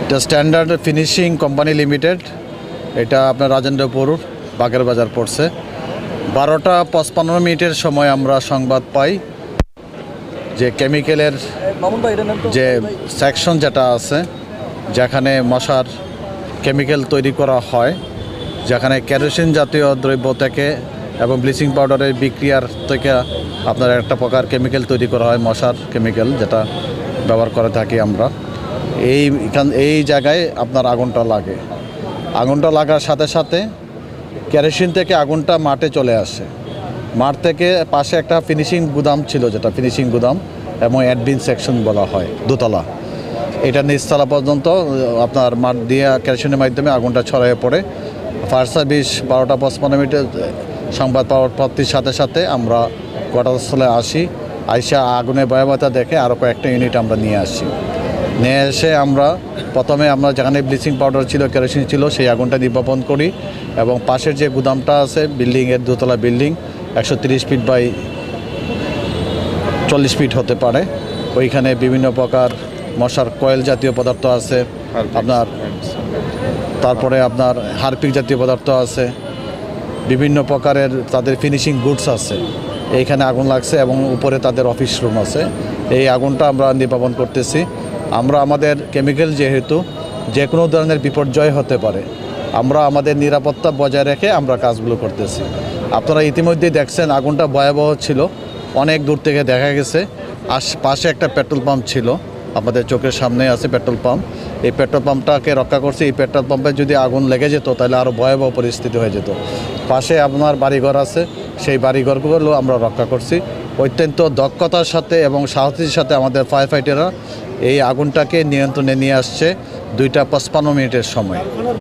এটা standard finishing company limited, এটা আপনার রাজেন্দ্রপুর বাগের বাজার পড়ছে। 12:55 সময় আমরা সংবাদ পাই যে কেমিক্যালের যে সেকশন যেটা আছে, যেখানে মশার কেমিক্যাল তৈরি করা হয়, যেখানে কেরোসিন জাতীয় দ্রব্য থেকে এবং ব্লিচিং পাউডারের বিক্রিয়ার থেকে আপনার একটা প্রকার কেমিক্যাল তৈরি করা হয়, মশার কেমিক্যাল, যেটা ব্যবহার করে থাকি আমরা। এই জায়গায় আপনার আগুনটা লাগে। আগুনটা লাগার সাথে সাথে কেরোসিন থেকে আগুনটা মাঠে চলে আসে। মাঠ থেকে পাশে একটা ফিনিশিং গুদাম ছিল, যেটা ফিনিশিং গুদাম এবং অ্যাডমিন সেকশন বলা হয়, দোতলা। এটা নিচতলা পর্যন্ত আপনার মাঠ দিয়ে কেরোসিনের মাধ্যমে আগুনটা ছড়িয়ে পড়ে। ফায়ার সার্ভিস 12:55 সংবাদ পাওয়ার প্রাপ্তির সাথে সাথে আমরা ঘটনাস্থলে আসি। আইসা আগুনের ভয়াবহতা দেখে আরও কয়েকটা ইউনিট আমরা নিয়ে আসি। নিয়ে এসে আমরা প্রথমে যেখানে ব্লিচিং পাউডার ছিল, কেরোসিন ছিল, সেই আগুনটা নির্বাপন করি এবং পাশের যে গুদামটা আছে বিল্ডিংয়ের, দোতলা বিল্ডিং, 130 ফিট বাই 40 ফিট হতে পারে। ওইখানে বিভিন্ন প্রকার মশার কয়েল জাতীয় পদার্থ আছে, আপনার তারপরে আপনার হারপিক জাতীয় পদার্থ আছে, বিভিন্ন প্রকারের তাদের ফিনিশিং গুডস আছে। এইখানে আগুন লাগছে এবং উপরে তাদের অফিস রুম আছে। এই আগুনটা আমরা নির্বাপন করতেছি। আমরা আমাদের কেমিক্যাল যেহেতু যে কোনো ধরনের বিপর্যয় হতে পারে, আমরা আমাদের নিরাপত্তা বজায় রেখে আমরা কাজগুলো করতেছি। আপনারা ইতিমধ্যেই দেখছেন আগুনটা ভয়াবহ ছিল, অনেক দূর থেকে দেখা গেছে। পাশে একটা পেট্রোল পাম্প ছিল, আমাদের চোখের সামনে আছে পেট্রোল পাম্প। এই পেট্রোল পাম্পটাকে রক্ষা করছে। এই পেট্রোল পাম্পে যদি আগুন লেগে যেত তাহলে আরও ভয়াবহ পরিস্থিতি হয়ে যেত। পাশে আপনার বাড়িঘর আছে, সেই বাড়িঘরগুলো আমরা রক্ষা করছি অত্যন্ত দক্ষতার সাথে এবং সাহসের সাথে। আমাদের ফায়ার ফাইটাররা এই আগুনটাকে নিয়ন্ত্রণে নিয়ে আসছে 2:55 সময়।